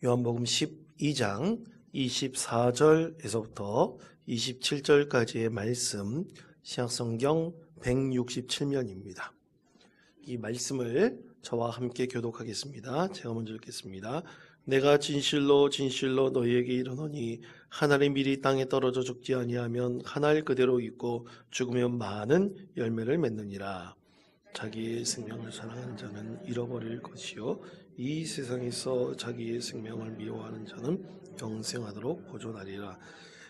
요한복음 12장 24절에서부터 27절까지의 말씀, 신약성경 167면입니다. 이 말씀을 저와 함께 교독하겠습니다. 제가 먼저 읽겠습니다. 내가 진실로 진실로 너희에게 이르노니 한 알이 미리 땅에 떨어져 죽지 아니하면 한 알 그대로 있고 죽으면 많은 열매를 맺느니라. 자기의 생명을 사랑하는 자는 잃어버릴 것이요 이 세상에서 자기의 생명을 미워하는 자는 영생하도록 보존하리라.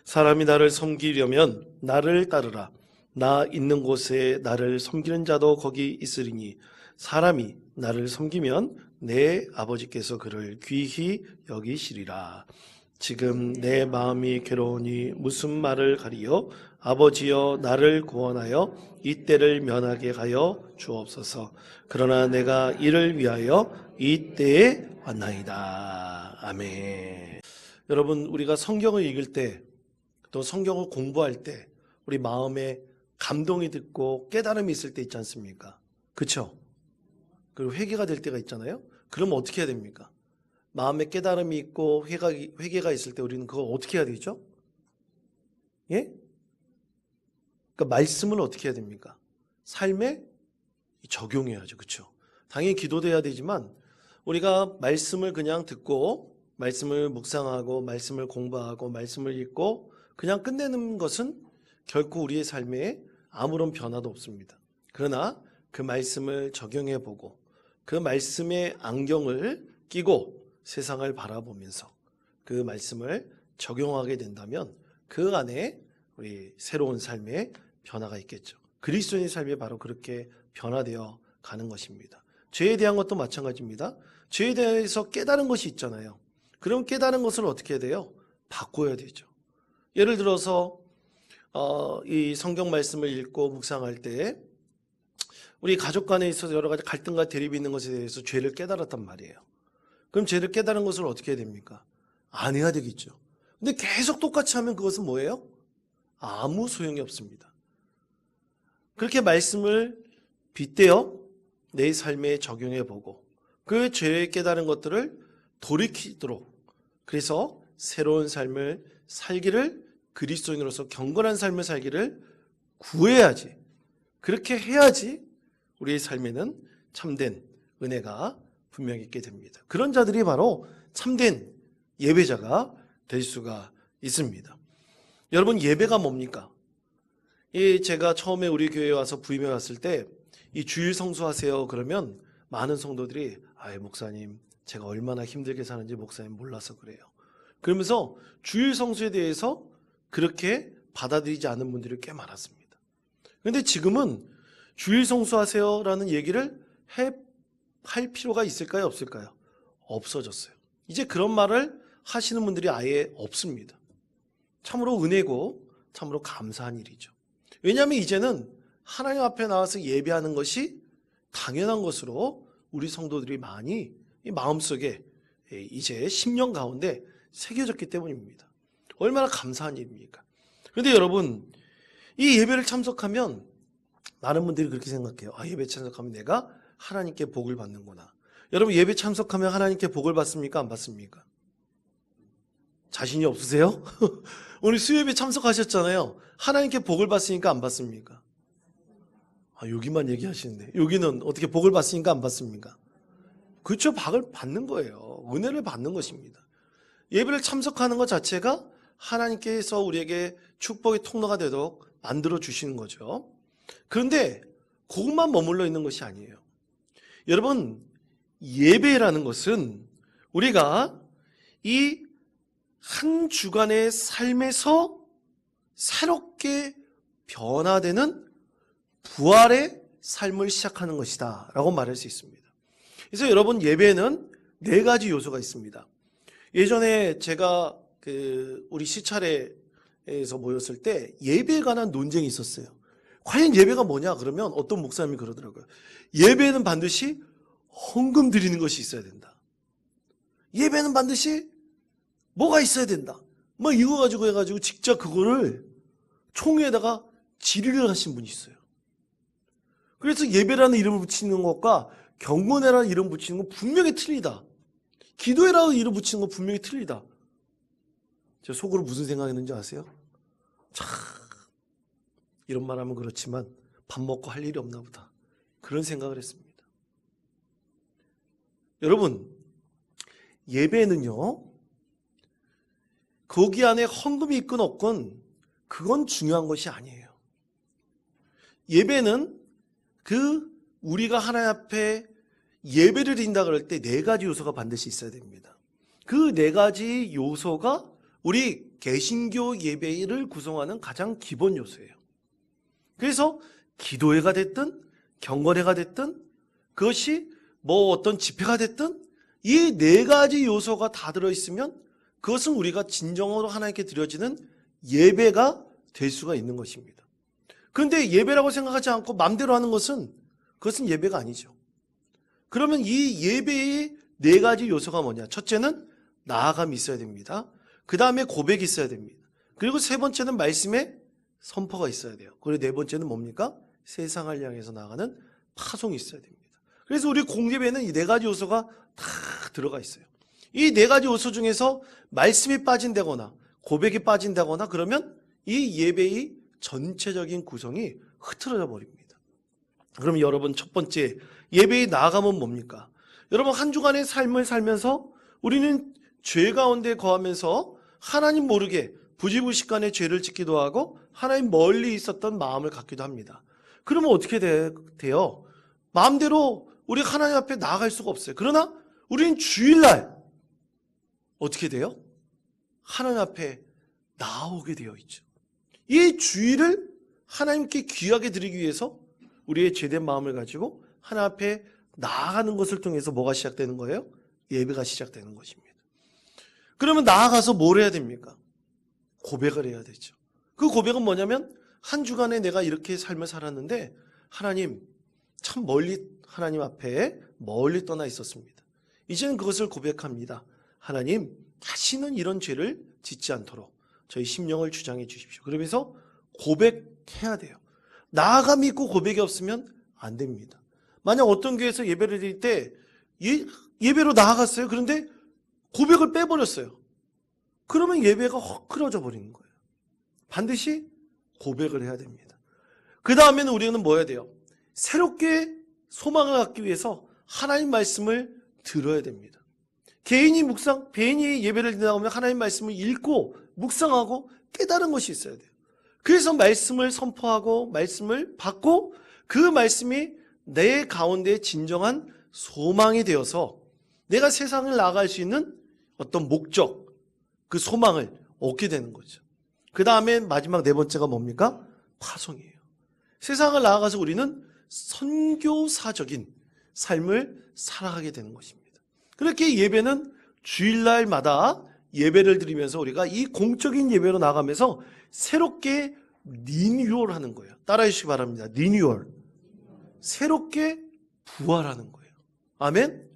사람이 나를 섬기려면 나를 따르라. 나 있는 곳에 나를 섬기는 자도 거기 있으리니 사람이 나를 섬기면 내 아버지께서 그를 귀히 여기시리라. 지금 내 마음이 괴로우니 무슨 말을 가리요? 아버지여 나를 구원하여 이 때를 면하게 하여 주옵소서. 그러나 내가 이를 위하여 이 때에 왔나이다. 아멘. 여러분, 우리가 성경을 읽을 때, 또 성경을 공부할 때 우리 마음에 감동이 듣고 깨달음이 있을 때 있지 않습니까? 그렇죠? 그리고 회개가 될 때가 있잖아요. 그러면 어떻게 해야 됩니까? 마음에 깨달음이 있고 회개가 있을 때 우리는 그걸 어떻게 해야 되죠? 예? 그러니까 말씀을 어떻게 해야 됩니까? 삶에 적용해야죠. 그렇죠? 당연히 기도도 해야 되지만 우리가 말씀을 그냥 듣고 말씀을 묵상하고 말씀을 공부하고 말씀을 읽고 그냥 끝내는 것은 결코 우리의 삶에 아무런 변화도 없습니다. 그러나 그 말씀을 적용해 보고 그 말씀의 안경을 끼고 세상을 바라보면서 그 말씀을 적용하게 된다면 그 안에 우리 새로운 삶의 변화가 있겠죠. 그리스도인의 삶이 바로 그렇게 변화되어 가는 것입니다. 죄에 대한 것도 마찬가지입니다. 죄에 대해서 깨달은 것이 있잖아요. 그럼 깨달은 것을 어떻게 해야 돼요? 바꿔야 되죠. 예를 들어서 이 성경 말씀을 읽고 묵상할 때 우리 가족 간에 있어서 여러 가지 갈등과 대립이 있는 것에 대해서 죄를 깨달았단 말이에요. 그럼 죄를 깨달은 것을 어떻게 해야 됩니까? 안 해야 되겠죠. 근데 계속 똑같이 하면 그것은 뭐예요? 아무 소용이 없습니다. 그렇게 말씀을 빗대어 내 삶에 적용해 보고 그 죄에 깨달은 것들을 돌이키도록, 그래서 새로운 삶을 살기를, 그리스도인으로서 경건한 삶을 살기를 구해야지, 그렇게 해야지 우리의 삶에는 참된 은혜가 분명히 있게 됩니다. 그런 자들이 바로 참된 예배자가 될 수가 있습니다. 여러분, 예배가 뭡니까? 제가 처음에 우리 교회에 와서 부임해 왔을 때 이 주일 성수하세요 그러면 많은 성도들이 목사님 제가 얼마나 힘들게 사는지 목사님 몰라서 그래요. 그러면서 주일 성수에 대해서 그렇게 받아들이지 않는 분들이 꽤 많았습니다. 그런데 지금은 주일 성수하세요라는 얘기를 할 필요가 있을까요? 없을까요? 없어졌어요. 이제 그런 말을 하시는 분들이 아예 없습니다. 참으로 은혜고 참으로 감사한 일이죠. 왜냐하면 이제는 하나님 앞에 나와서 예배하는 것이 당연한 것으로 우리 성도들이 많이 이 마음속에 이제 10년 가운데 새겨졌기 때문입니다. 얼마나 감사한 일입니까? 그런데 여러분, 이 예배를 참석하면 많은 분들이 그렇게 생각해요. 예배 참석하면 내가 하나님께 복을 받는구나. 여러분, 예배 참석하면 하나님께 복을 받습니까? 안 받습니까? 자신이 없으세요? 오늘 수요예배 참석하셨잖아요. 하나님께 복을 받으니까 안 받습니까? 여기만 얘기하시는데 여기는 어떻게 복을 받으니까 안 받습니까? 그렇죠. 복을 받는 거예요. 은혜를 받는 것입니다. 예배를 참석하는 것 자체가 하나님께서 우리에게 축복의 통로가 되도록 만들어 주시는 거죠. 그런데 그것만 머물러 있는 것이 아니에요. 여러분, 예배라는 것은 우리가 이 한 주간의 삶에서 새롭게 변화되는 부활의 삶을 시작하는 것이다 라고 말할 수 있습니다. 그래서 여러분, 예배에는 4가지 요소가 있습니다. 예전에 제가 우리 시찰회에서 모였을 때 예배에 관한 논쟁이 있었어요. 과연 예배가 뭐냐 그러면 어떤 목사님이 그러더라고요. 예배는 반드시 헌금 드리는 것이 있어야 된다. 예배는 반드시 뭐가 있어야 된다. 이거 가지고 해가지고 직접 그거를 총회에다가 질의를 하신 분이 있어요. 그래서 예배라는 이름을 붙이는 것과 경건회라는 이름 붙이는 건 분명히 틀리다. 기도해라고 이름 붙이는 거 분명히 틀리다. 제 속으로 무슨 생각했는지 아세요? 참 이런 말 하면 그렇지만 밥 먹고 할 일이 없나 보다. 그런 생각을 했습니다. 여러분, 예배는요, 거기 안에 헌금이 있건 없건 그건 중요한 것이 아니에요. 예배는 우리가 하나님 앞에 예배를 드린다 그럴 때 네 가지 요소가 반드시 있어야 됩니다. 그 네 가지 요소가 우리 개신교 예배를 구성하는 가장 기본 요소예요. 그래서 기도회가 됐든 경건회가 됐든 그것이 어떤 집회가 됐든 이 네 가지 요소가 다 들어있으면 그것은 우리가 진정으로 하나님께 드려지는 예배가 될 수가 있는 것입니다. 그런데 예배라고 생각하지 않고 마음대로 하는 것은 그것은 예배가 아니죠. 그러면 이 예배의 네 가지 요소가 뭐냐? 첫째는 나아감이 있어야 됩니다. 그 다음에 고백이 있어야 됩니다. 그리고 세 번째는 말씀의 선포가 있어야 돼요. 그리고 네 번째는 뭡니까? 세상을 향해서 나아가는 파송이 있어야 됩니다. 그래서 우리 공예배는 이 네 가지 요소가 다 들어가 있어요. 이 네 가지 요소 중에서 말씀이 빠진다거나 고백이 빠진다거나 그러면 이 예배의 전체적인 구성이 흐트러져 버립니다. 그럼 여러분 첫 번째 예배의 나아감은 뭡니까? 여러분 한 주간의 삶을 살면서 우리는 죄 가운데 거하면서 하나님 모르게 부지불식간에 죄를 짓기도 하고 하나님 멀리 있었던 마음을 갖기도 합니다. 그러면 어떻게 돼요? 마음대로 우리 하나님 앞에 나아갈 수가 없어요. 그러나 우리는 주일날 어떻게 돼요? 하나님 앞에 나오게 되어 있죠. 이 주일을 하나님께 귀하게 드리기 위해서 우리의 죄된 마음을 가지고 하나님 앞에 나아가는 것을 통해서 뭐가 시작되는 거예요? 예배가 시작되는 것입니다. 그러면 나아가서 뭘 해야 됩니까? 고백을 해야 되죠. 그 고백은 뭐냐면 한 주간에 내가 이렇게 삶을 살았는데 하나님 참 멀리 하나님 앞에 멀리 떠나 있었습니다. 이제는 그것을 고백합니다. 하나님 다시는 이런 죄를 짓지 않도록 저희 심령을 주장해 주십시오. 그러면서 고백해야 돼요. 나아감이 있고 고백이 없으면 안 됩니다. 만약 어떤 교회에서 예배를 드릴 때 예배로 나아갔어요. 그런데 고백을 빼버렸어요. 그러면 예배가 헛그러져 버리는 거예요. 반드시 고백을 해야 됩니다. 그 다음에는 우리는 뭐 해야 돼요? 새롭게 소망을 갖기 위해서 하나님 말씀을 들어야 됩니다. 개인이 예배를 드리다 보면 하나님 말씀을 읽고 묵상하고 깨달은 것이 있어야 돼요. 그래서 말씀을 선포하고 말씀을 받고 그 말씀이 내 가운데 진정한 소망이 되어서 내가 세상을 나아갈 수 있는 어떤 목적, 그 소망을 얻게 되는 거죠. 그 다음에 마지막 네 번째가 뭡니까? 파송이에요. 세상을 나아가서 우리는 선교사적인 삶을 살아가게 되는 것입니다. 그렇게 예배는 주일날마다 예배를 드리면서 우리가 이 공적인 예배로 나가면서 새롭게 리뉴얼하는 거예요. 따라해 주시기 바랍니다. 리뉴얼. 새롭게 부활하는 거예요. 아멘?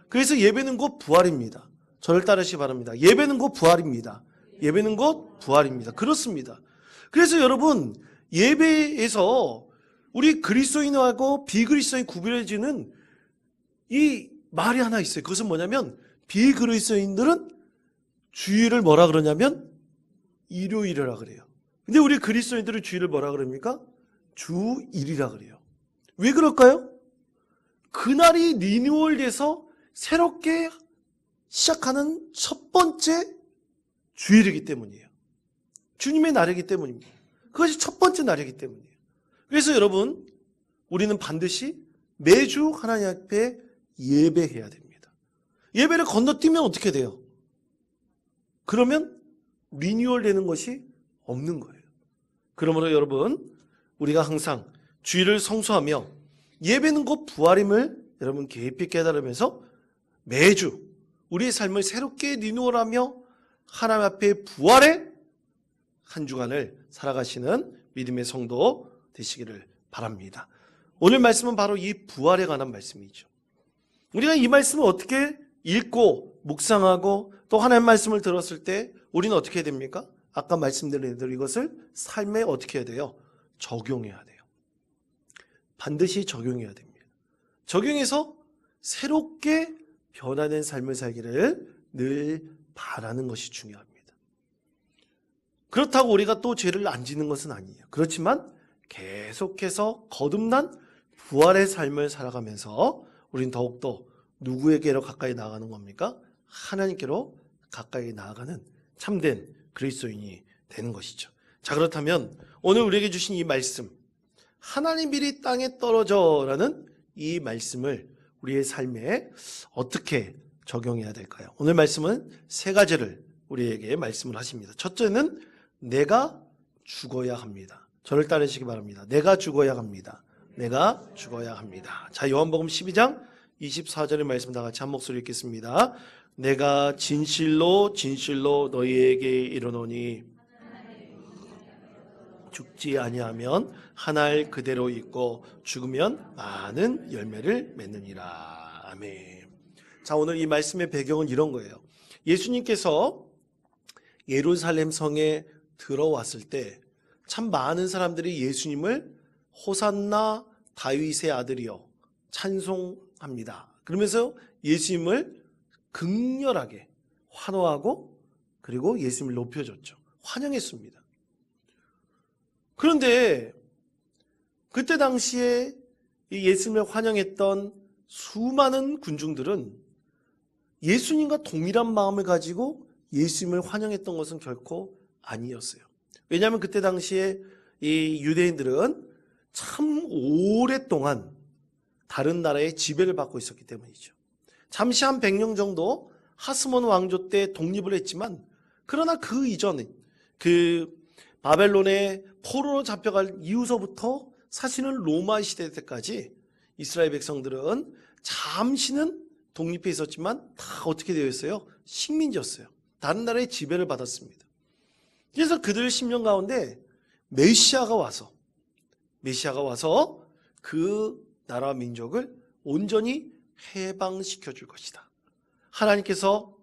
그래서 예배는 곧 부활입니다. 저를 따르시기 바랍니다. 예배는 곧 부활입니다. 예배는 곧 부활입니다. 그렇습니다. 그래서 여러분 예배에서 우리 그리스도인하고 비그리스도인 구별해지는 이 말이 하나 있어요. 그것은 뭐냐면 비그리스도인들은 주일을 뭐라 그러냐면 일요일이라 그래요. 근데 우리 그리스도인들은 주일을 뭐라 그럽니까? 주일이라 그래요. 왜 그럴까요? 그날이 리뉴얼돼서 새롭게 시작하는 첫 번째 주일이기 때문이에요. 주님의 날이기 때문입니다. 그것이 첫 번째 날이기 때문이에요. 그래서 여러분 우리는 반드시 매주 하나님 앞에 예배해야 됩니다. 예배를 건너뛰면 어떻게 돼요? 그러면 리뉴얼 되는 것이 없는 거예요. 그러므로 여러분 우리가 항상 주일을 성수하며 예배는 곧 부활임을 여러분 깊이 깨달으면서 매주 우리의 삶을 새롭게 리뉴얼하며 하나님 앞에 부활의 한 주간을 살아가시는 믿음의 성도 되시기를 바랍니다. 오늘 말씀은 바로 이 부활에 관한 말씀이죠. 우리가 이 말씀을 어떻게 읽고 묵상하고 또 하나님 말씀을 들었을 때 우리는 어떻게 해야 됩니까? 아까 말씀드린 대로 이것을 삶에 어떻게 해야 돼요? 적용해야 돼요. 반드시 적용해야 됩니다. 적용해서 새롭게 변화된 삶을 살기를 늘 바라는 것이 중요합니다. 그렇다고 우리가 또 죄를 안 짓는 것은 아니에요. 그렇지만 계속해서 거듭난 부활의 삶을 살아가면서 우린 더욱더 누구에게로 가까이 나아가는 겁니까? 하나님께로 가까이 나아가는 참된 그리스도인이 되는 것이죠. 자, 그렇다면 오늘 우리에게 주신 이 말씀, 하나님 일이 땅에 떨어져라는 이 말씀을 우리의 삶에 어떻게 적용해야 될까요? 오늘 말씀은 세 가지를 우리에게 말씀을 하십니다. 첫째는 내가 죽어야 합니다. 저를 따르시기 바랍니다. 내가 죽어야 합니다. 내가 죽어야 합니다. 자, 요한복음 12장 24절의 말씀 다 같이 한 목소리 읽겠습니다. 내가 진실로 진실로 너희에게 이르노니 죽지 아니하면 한 알 그대로 있고 죽으면 많은 열매를 맺느니라. 아멘. 자, 오늘 이 말씀의 배경은 이런 거예요. 예수님께서 예루살렘 성에 들어왔을 때 참 많은 사람들이 예수님을 호산나 다윗의 아들이여 찬송합니다. 그러면서 예수님을 극렬하게 환호하고 그리고 예수님을 높여줬죠. 환영했습니다. 그런데 그때 당시에 이 예수님을 환영했던 수많은 군중들은 예수님과 동일한 마음을 가지고 예수님을 환영했던 것은 결코 아니었어요. 왜냐하면 그때 당시에 이 유대인들은 참 오랫동안 다른 나라의 지배를 받고 있었기 때문이죠. 잠시 한 100년 정도 하스몬 왕조 때 독립을 했지만 그러나 그 이전에 그 바벨론의 포로로 잡혀갈 이후서부터 사실은 로마 시대 때까지 이스라엘 백성들은 잠시는 독립해 있었지만 다 어떻게 되어 있어요? 식민지였어요. 다른 나라의 지배를 받았습니다. 그래서 그들 10년 가운데 메시아가 와서 그 나라와 민족을 온전히 해방시켜 줄 것이다. 하나님께서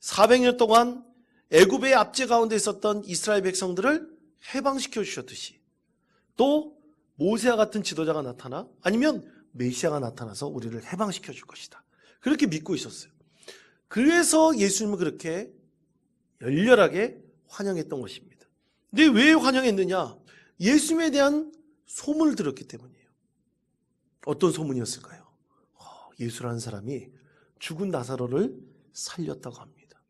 400년 동안 애굽의 압제 가운데 있었던 이스라엘 백성들을 해방시켜 주셨듯이 또 모세와 같은 지도자가 나타나 아니면 메시아가 나타나서 우리를 해방시켜 줄 것이다. 그렇게 믿고 있었어요. 그래서 예수님을 그렇게 열렬하게 환영했던 것입니다. 근데 왜 환영했느냐? 예수님에 대한 소문을 들었기 때문이에요. 어떤 소문이었을까요? 예수라는 사람이 죽은 나사로를 살렸다고 합니다.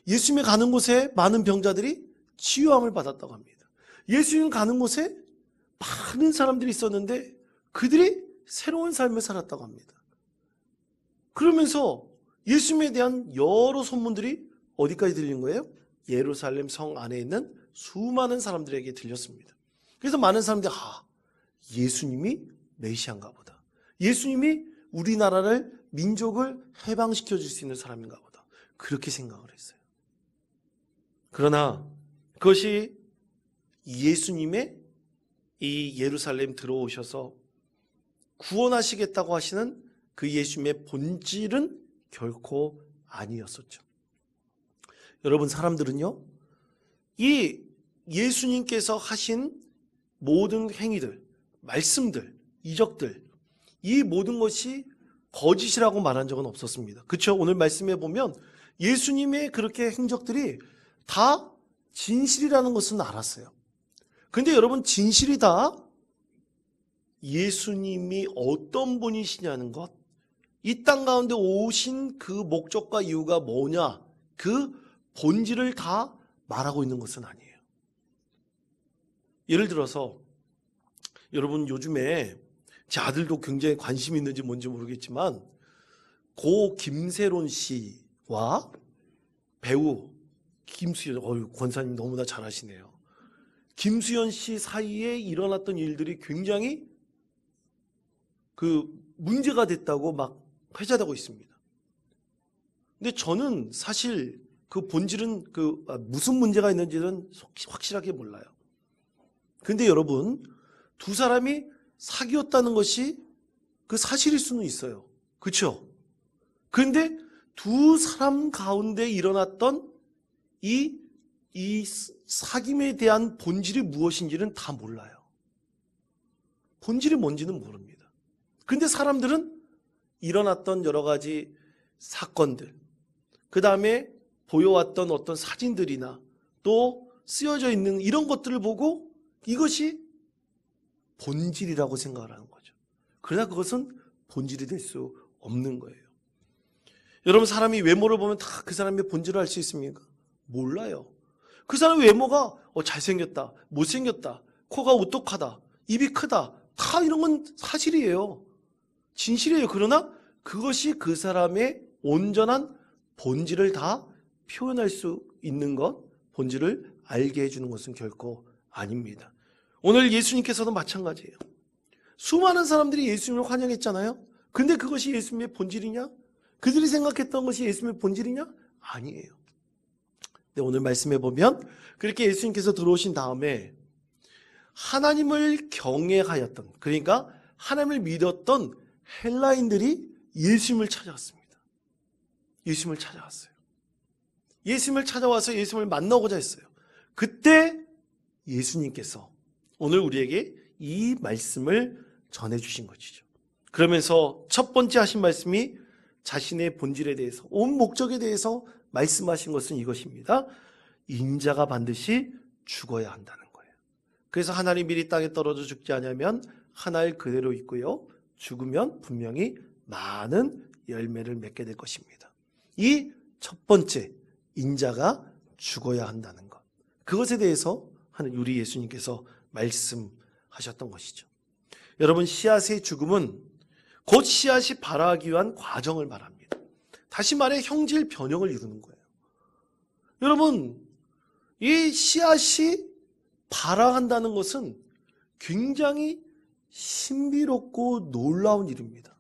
예수님이 가는 곳에 많은 병자들이 치유함을 받았다고 합니다. 예수님 가는 곳에 많은 사람들이 있었는데 그들이 새로운 삶을 살았다고 합니다. 그러면서 예수님에 대한 여러 소문들이 어디까지 들린 거예요? 예루살렘 성 안에 있는 수많은 사람들에게 들렸습니다. 그래서 많은 사람들이 예수님이 메시아인가 보다. 예수님이 우리나라를 민족을 해방시켜 줄 수 있는 사람인가 보다. 그렇게 생각을 했어요. 그러나 그것이 예수님의 이 예루살렘 들어오셔서 구원하시겠다고 하시는 그 예수님의 본질은 결코 아니었었죠. 여러분, 사람들은요, 이 예수님께서 하신 모든 행위들, 말씀들, 이적들, 이 모든 것이 거짓이라고 말한 적은 없었습니다. 그렇죠? 오늘 말씀에 보면 예수님의 그렇게 행적들이 다 진실이라는 것은 알았어요. 근데 여러분, 진실이 다 예수님이 어떤 분이시냐는 것, 이 땅 가운데 오신 그 목적과 이유가 뭐냐, 그 본질을 다 말하고 있는 것은 아니에요. 예를 들어서 여러분, 요즘에 제 아들도 굉장히 관심이 있는지 뭔지 모르겠지만 고 김세론 씨와 배우 김수현, 권사님 너무나 잘하시네요. 김수현 씨 사이에 일어났던 일들이 굉장히 그 문제가 됐다고 막 회자되고 있습니다. 근데 저는 사실 그 본질은 무슨 문제가 있는지는 확실하게 몰라요. 근데 여러분, 두 사람이 사귀었다는 것이 그 사실일 수는 있어요. 그렇죠? 그런데 두 사람 가운데 일어났던 이 사귐에 대한 본질이 무엇인지는 다 몰라요. 본질이 뭔지는 모릅니다. 그런데 사람들은 일어났던 여러 가지 사건들, 그 다음에 보여왔던 어떤 사진들이나 또 쓰여져 있는 이런 것들을 보고 이것이 본질이라고 생각을 하는 거죠. 그러나 그것은 본질이 될 수 없는 거예요. 여러분, 사람이 외모를 보면 다 그 사람의 본질을 알 수 있습니까? 몰라요. 그 사람의 외모가 잘생겼다, 못생겼다, 코가 오똑하다, 입이 크다, 다 이런 건 사실이에요. 진실이에요. 그러나 그것이 그 사람의 온전한 본질을 다 표현할 수 있는 것, 본질을 알게 해주는 것은 결코 아닙니다. 오늘 예수님께서도 마찬가지예요. 수많은 사람들이 예수님을 환영했잖아요. 근데 그것이 예수님의 본질이냐? 그들이 생각했던 것이 예수님의 본질이냐? 아니에요. 근데 오늘 말씀해 보면 그렇게 예수님께서 들어오신 다음에 하나님을 경외하였던, 그러니까 하나님을 믿었던 헬라인들이 예수님을 찾아왔습니다. 예수님을 찾아왔어요. 예수님을 찾아와서 예수님을 만나고자 했어요. 그때 예수님께서 오늘 우리에게 이 말씀을 전해주신 것이죠. 그러면서 첫 번째 하신 말씀이 자신의 본질에 대해서, 온 목적에 대해서 말씀하신 것은 이것입니다. 인자가 반드시 죽어야 한다는 거예요. 그래서 하나님 미리 땅에 떨어져 죽지 않으면 하나일 그대로 있고요, 죽으면 분명히 많은 열매를 맺게 될 것입니다. 이 첫 번째, 인자가 죽어야 한다는 것, 그것에 대해서 우리 예수님께서 말씀하셨던 것이죠. 여러분, 씨앗의 죽음은 곧 씨앗이 발화하기 위한 과정을 말합니다. 다시 말해 형질 변형을 이루는 거예요. 여러분, 이 씨앗이 발화한다는 것은 굉장히 신비롭고 놀라운 일입니다.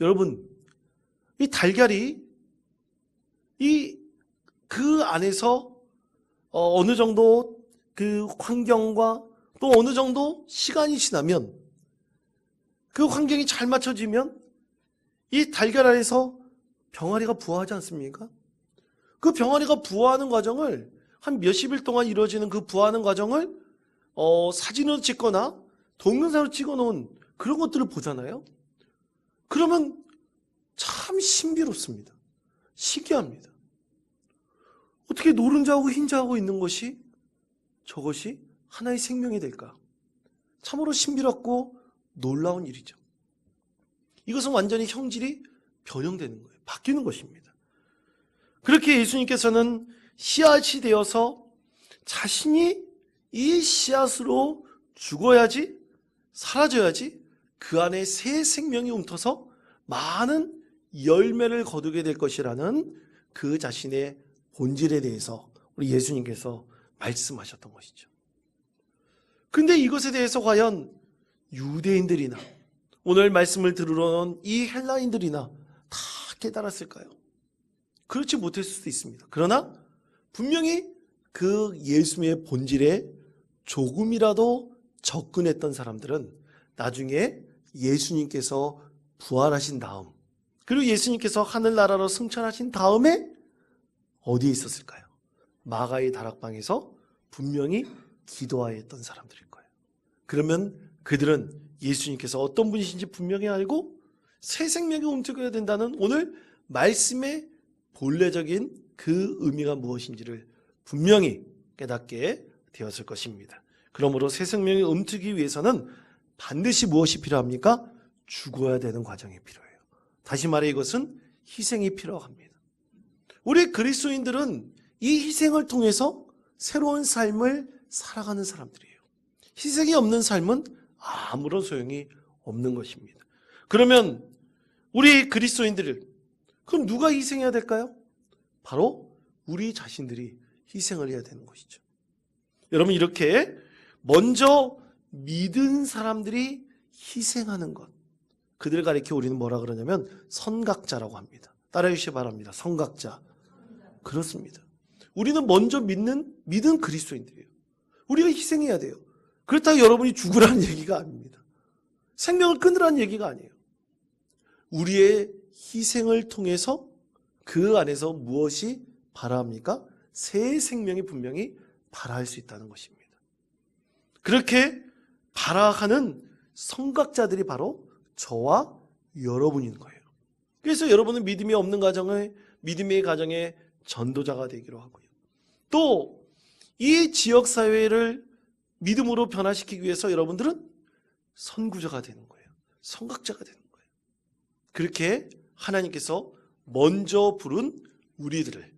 여러분, 이 달걀이 그 안에서 어느 정도 그 환경과 또 어느 정도 시간이 지나면, 그 환경이 잘 맞춰지면 이 달걀 안에서 병아리가 부화하지 않습니까? 그 병아리가 부화하는 과정을, 한 몇십 일 동안 이루어지는 그 부화하는 과정을 사진으로 찍거나 동영상으로 찍어놓은 그런 것들을 보잖아요. 그러면 참 신비롭습니다. 신기합니다. 어떻게 노른자하고 흰자하고 있는 것이 저것이 하나의 생명이 될까? 참으로 신비롭고 놀라운 일이죠. 이것은 완전히 형질이 변형되는 거예요. 바뀌는 것입니다. 그렇게 예수님께서는 씨앗이 되어서 자신이 이 씨앗으로 죽어야지, 사라져야지 그 안에 새 생명이 움터서 많은 열매를 거두게 될 것이라는 그 자신의 본질에 대해서 우리 예수님께서 말씀하셨던 것이죠. 근데 이것에 대해서 과연 유대인들이나 오늘 말씀을 들으러 온 이 헬라인들이나 다 깨달았을까요? 그렇지 못했을 수도 있습니다. 그러나 분명히 그 예수님의 본질에 조금이라도 접근했던 사람들은 나중에 예수님께서 부활하신 다음, 그리고 예수님께서 하늘나라로 승천하신 다음에 어디에 있었을까요? 마가의 다락방에서 분명히 기도하였던 사람들일 거예요. 그러면 그들은 예수님께서 어떤 분이신지 분명히 알고 새 생명이 움직여야 된다는 오늘 말씀의 본래적인 그 의미가 무엇인지를 분명히 깨닫게 되었을 것입니다. 그러므로 새 생명이 움트기 위해서는 반드시 무엇이 필요합니까? 죽어야 되는 과정이 필요해요. 다시 말해 이것은 희생이 필요합니다. 우리 그리스도인들은 이 희생을 통해서 새로운 삶을 살아가는 사람들이에요. 희생이 없는 삶은 아무런 소용이 없는 것입니다. 그러면 우리 그리스도인들을, 그럼 누가 희생해야 될까요? 바로 우리 자신들이 희생을 해야 되는 것이죠. 여러분, 이렇게 먼저 믿은 사람들이 희생하는 것, 그들을 가리켜 우리는 뭐라 그러냐면 선각자라고 합니다. 따라해 주시기 바랍니다. 선각자. 그렇습니다. 우리는 먼저 믿은 그리스도인들이에요. 우리가 희생해야 돼요. 그렇다고 여러분이 죽으라는 얘기가 아닙니다. 생명을 끊으라는 얘기가 아니에요. 우리의 희생을 통해서 그 안에서 무엇이 발화합니까? 새 생명이 분명히 발화할 수 있다는 것입니다. 그렇게 발화하는 선각자들이 바로 저와 여러분인 거예요. 그래서 여러분은 믿음이 없는 가정의 믿음의 가정의 전도자가 되기로 하고요. 또 이 지역 사회를 믿음으로 변화시키기 위해서 여러분들은 선구자가 되는 거예요. 선각자가 되는 거예요. 그렇게 하나님께서 먼저 부른 우리들을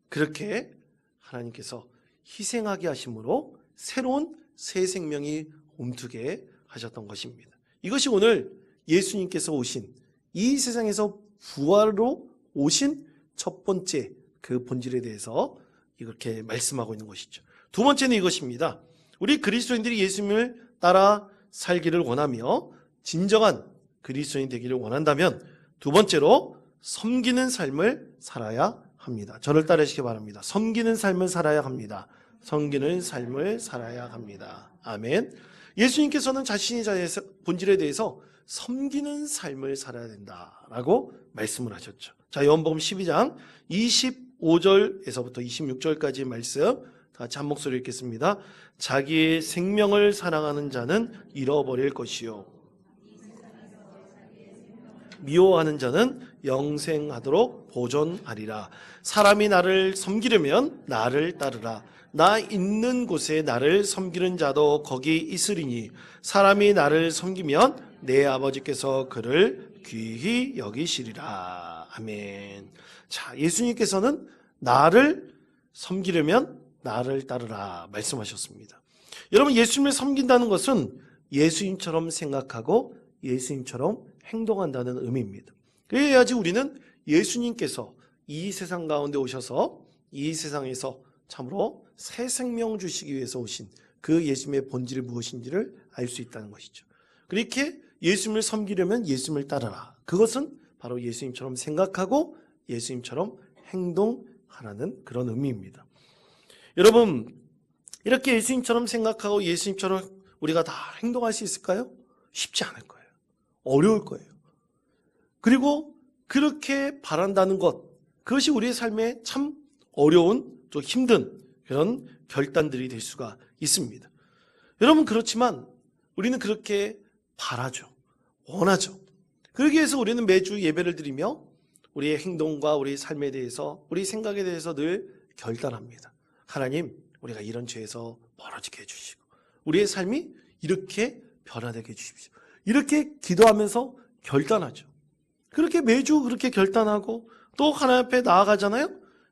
그렇게 하나님께서 희생하게 하심으로 새로운 새 생명이 움트게 하셨던 것입니다. 이것이 오늘 예수님께서 오신 이 세상에서 부활로 오신 첫 번째 그 본질에 대해서 이렇게 말씀하고 있는 것이죠. 두 번째는 이것입니다. 우리 그리스도인들이 예수님을 따라 살기를 원하며 진정한 그리스도인 되기를 원한다면 두 번째로 섬기는 삶을 살아야 합니다. 저를 따르시기 바랍니다. 섬기는 삶을 살아야 합니다. 섬기는 삶을 살아야 합니다. 아멘. 예수님께서는 자신의 본질에 대해서 섬기는 삶을 살아야 된다라고 말씀을 하셨죠. 자, 요한복음 12장 25절에서부터 26절까지 말씀 다 같이 한 목소리 읽겠습니다. 자기의 생명을 사랑하는 자는 잃어버릴 것이요 미워하는 자는 영생하도록 보존하리라. 사람이 나를 섬기려면 나를 따르라. 나 있는 곳에 나를 섬기는 자도 거기 있으리니 사람이 나를 섬기면 내 아버지께서 그를 귀히 여기시리라. 아멘. 자, 예수님께서는 나를 섬기려면 나를 따르라 말씀하셨습니다. 여러분, 예수님을 섬긴다는 것은 예수님처럼 생각하고 예수님처럼 행동한다는 의미입니다. 그래야지 우리는 예수님께서 이 세상 가운데 오셔서 이 세상에서 참으로 새 생명 주시기 위해서 오신 그 예수님의 본질이 무엇인지를 알 수 있다는 것이죠. 그렇게 예수님을 섬기려면 예수님을 따르라. 그것은 바로 예수님처럼 생각하고 예수님처럼 행동하라는 그런 의미입니다. 여러분, 이렇게 예수님처럼 생각하고 예수님처럼 우리가 다 행동할 수 있을까요? 쉽지 않을 거예요. 어려울 거예요. 그리고 그렇게 바란다는 것, 그것이 우리의 삶에 참 어려운 또 힘든 그런 결단들이 될 수가 있습니다. 여러분, 그렇지만 우리는 그렇게 바라죠. 원하죠. 그러기 위해서 우리는 매주 예배를 드리며 우리의 행동과 우리의 삶에 대해서 우리 생각에 대해서 늘 결단합니다. 하나님, 우리가 이런 죄에서 멀어지게 해주시고 우리의 삶이 이렇게 변화되게 해주십시오. 이렇게 기도하면서 결단하죠. 그렇게 매주 그렇게 결단하고 또 하나님 앞에 나아가잖아요.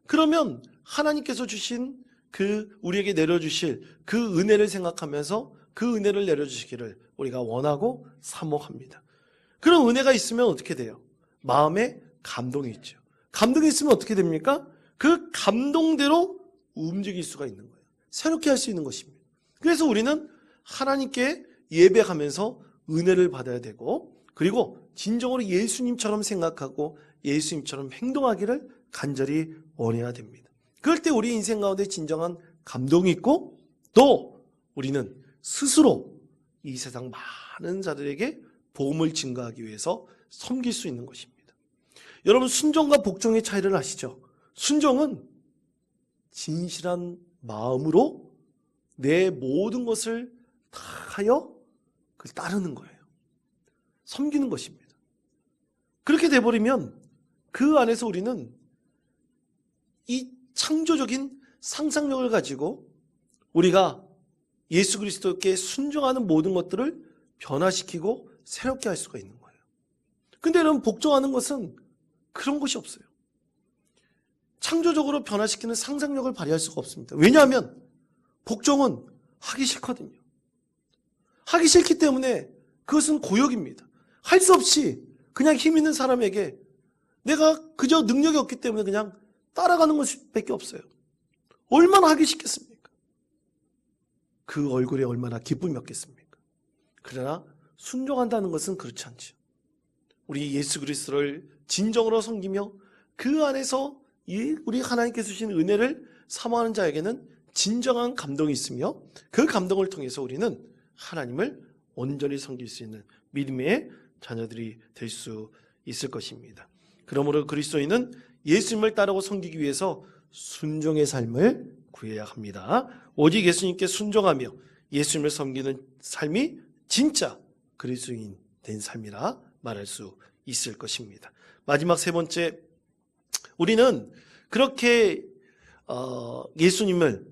그러면 하나님께서 주신 그 우리에게 내려주실 그 은혜를 생각하면서 그 은혜를 내려주시기를 우리가 원하고 사모합니다. 그런 은혜가 있으면 어떻게 돼요? 마음에 감동이 있죠. 감동이 있으면 어떻게 됩니까? 그 감동대로 움직일 수가 있는 거예요. 새롭게 할 수 있는 것입니다. 그래서 우리는 하나님께 예배하면서 은혜를 받아야 되고 그리고 진정으로 예수님처럼 생각하고 예수님처럼 행동하기를 간절히 원해야 됩니다. 그럴 때 우리 인생 가운데 진정한 감동이 있고 또 우리는 스스로 이 세상 많은 자들에게 복음을 증거하기 위해서 섬길 수 있는 것입니다. 여러분, 순종과 복종의 차이를 아시죠? 순종은 진실한 마음으로 내 모든 것을 다하여 그걸 따르는 거예요. 섬기는 것입니다. 그렇게 돼버리면 그 안에서 우리는 이 창조적인 상상력을 가지고 우리가 예수 그리스도께 순종하는 모든 것들을 변화시키고 새롭게 할 수가 있는 거예요. 근데 여러분, 복종하는 것은 그런 것이 없어요. 창조적으로 변화시키는 상상력을 발휘할 수가 없습니다. 왜냐하면 복종은 하기 싫거든요. 하기 싫기 때문에 그것은 고역입니다. 할 수 없이 그냥 힘 있는 사람에게 내가 그저 능력이 없기 때문에 그냥 따라가는 것밖에 없어요. 얼마나 하기 싫겠습니까? 그 얼굴에 얼마나 기쁨이 없겠습니까? 그러나 순종한다는 것은 그렇지 않죠. 우리 예수 그리스도를 진정으로 섬기며 그 안에서 우리 하나님께서 주신 은혜를 사모하는 자에게는 진정한 감동이 있으며 그 감동을 통해서 우리는 하나님을 온전히 섬길 수 있는 믿음의 자녀들이 될 수 있을 것입니다. 그러므로 그리스도인은 예수님을 따르고 섬기기 위해서 순종의 삶을 구해야 합니다. 오직 예수님께 순종하며 예수님을 섬기는 삶이 진짜 그리스도인 된 삶이라 말할 수 있을 것입니다. 마지막 세 번째, 우리는 그렇게 예수님의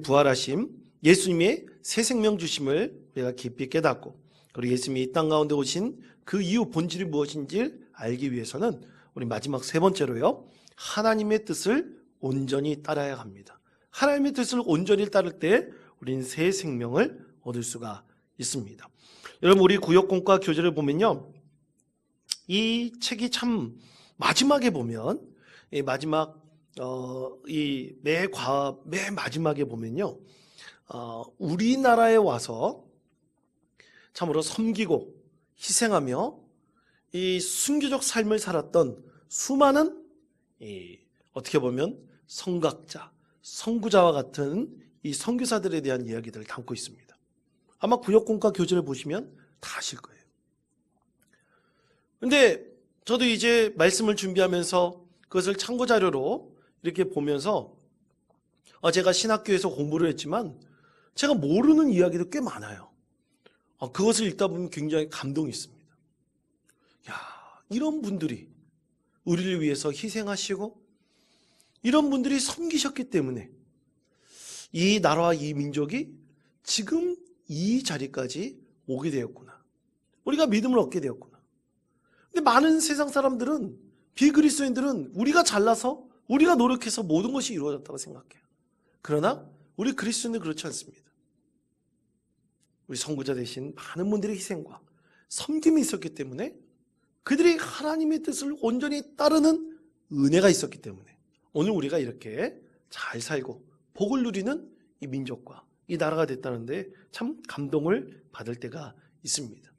부활하심, 예수님의 새 생명 주심을 우리가 깊이 깨닫고, 그리고 예수님이 이 땅 가운데 오신 그 이유 본질이 무엇인지 알기 위해서는 우리 마지막 세 번째로요, 하나님의 뜻을 온전히 따라야 합니다. 하나님의 뜻을 온전히 따를 때 우리는 새 생명을 얻을 수가 있습니다. 여러분, 우리 구역공과 교재를 보면요, 이 책이 참 마지막에 보면, 매 마지막에 보면요, 우리나라에 와서 참으로 섬기고 희생하며 이 순교적 삶을 살았던 수많은 어떻게 보면 성각자, 선구자와 같은 이 선교사들에 대한 이야기들을 담고 있습니다. 아마 구역공과 교재를 보시면 다 아실 거예요. 근데 저도 이제 말씀을 준비하면서 그것을 참고 자료로 이렇게 보면서 제가 신학교에서 공부를 했지만 제가 모르는 이야기도 꽤 많아요. 그것을 읽다 보면 굉장히 감동이 있습니다. 야, 이런 분들이 우리를 위해서 희생하시고 이런 분들이 섬기셨기 때문에 이 나라와 이 민족이 지금 이 자리까지 오게 되었구나. 우리가 믿음을 얻게 되었구나. 근데 많은 세상 사람들은, 비그리스도인들은 우리가 잘나서 우리가 노력해서 모든 것이 이루어졌다고 생각해요. 그러나 우리 그리스도인은 그렇지 않습니다. 우리 선구자 대신 많은 분들의 희생과 섬김이 있었기 때문에, 그들이 하나님의 뜻을 온전히 따르는 은혜가 있었기 때문에 오늘 우리가 이렇게 잘 살고 복을 누리는 이 민족과 이 나라가 됐다는데 참 감동을 받을 때가 있습니다.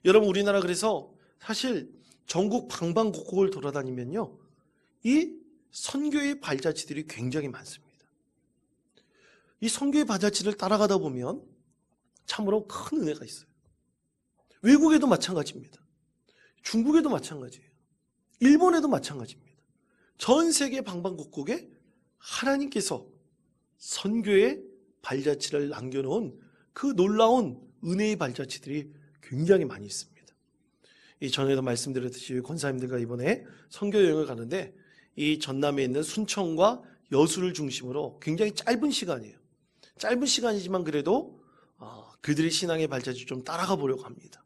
여러분, 우리나라 그래서 사실 전국 방방곡곡을 돌아다니면요, 이 선교의 발자취들이 굉장히 많습니다. 이 선교의 발자취를 따라가다 보면 참으로 큰 은혜가 있어요. 외국에도 마찬가지입니다. 중국에도 마찬가지예요. 일본에도 마찬가지입니다. 전 세계 방방곡곡에 하나님께서 선교의 발자취를 남겨놓은 그 놀라운 은혜의 발자취들이 굉장히 많이 있습니다. 전에도 말씀드렸듯이 권사님들과 이번에 선교 여행을 가는데 이 전남에 있는 순천과 여수를 중심으로 굉장히 짧은 시간이에요. 짧은 시간이지만 그래도 그들의 신앙의 발자취를 좀 따라가 보려고 합니다.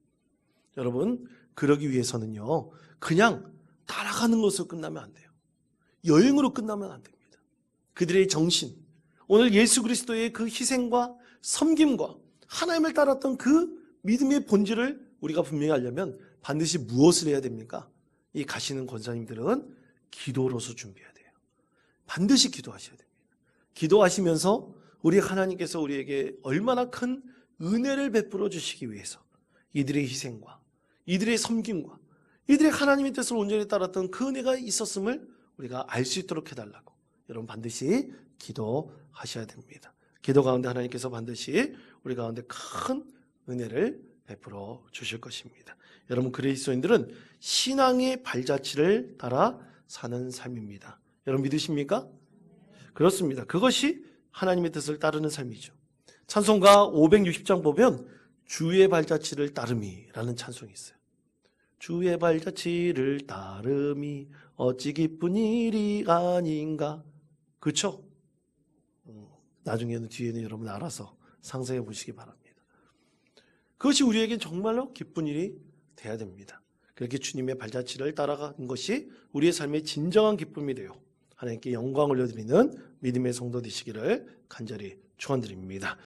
여러분, 그러기 위해서는요, 그냥 따라가는 것으로 끝나면 안 돼요. 여행으로 끝나면 안 됩니다. 그들의 정신, 오늘 예수 그리스도의 그 희생과 섬김과 하나님을 따랐던 그 믿음의 본질을 우리가 분명히 알려면 반드시 무엇을 해야 됩니까? 이 가시는 권사님들은 기도로서 준비해야 돼요. 반드시 기도하셔야 됩니다. 기도하시면서 우리 하나님께서 우리에게 얼마나 큰 은혜를 베풀어 주시기 위해서 이들의 희생과 이들의 섬김과 이들의 하나님의 뜻을 온전히 따랐던 그 은혜가 있었음을 우리가 알 수 있도록 해달라고 여러분 반드시 기도하셔야 됩니다. 기도 가운데 하나님께서 반드시 우리 가운데 큰 은혜를 베풀어 주실 것입니다. 여러분, 그리스도인들은 신앙의 발자취를 따라 사는 삶입니다. 여러분 믿으십니까? 그렇습니다. 그것이 하나님의 뜻을 따르는 삶이죠. 찬송가 560장 보면 주의 발자취를 따름이라는 찬송이 있어요. 주의 발자취를 따름이 어찌 기쁜 일이 아닌가. 그렇죠? 나중에는 뒤에는 여러분 알아서 상상해 보시기 바랍니다. 그것이 우리에겐 정말로 기쁜 일이 돼야 됩니다. 그렇게 주님의 발자취를 따라가는 것이 우리의 삶의 진정한 기쁨이 되어 하나님께 영광을 올려드리는 믿음의 성도 되시기를 간절히 축원드립니다.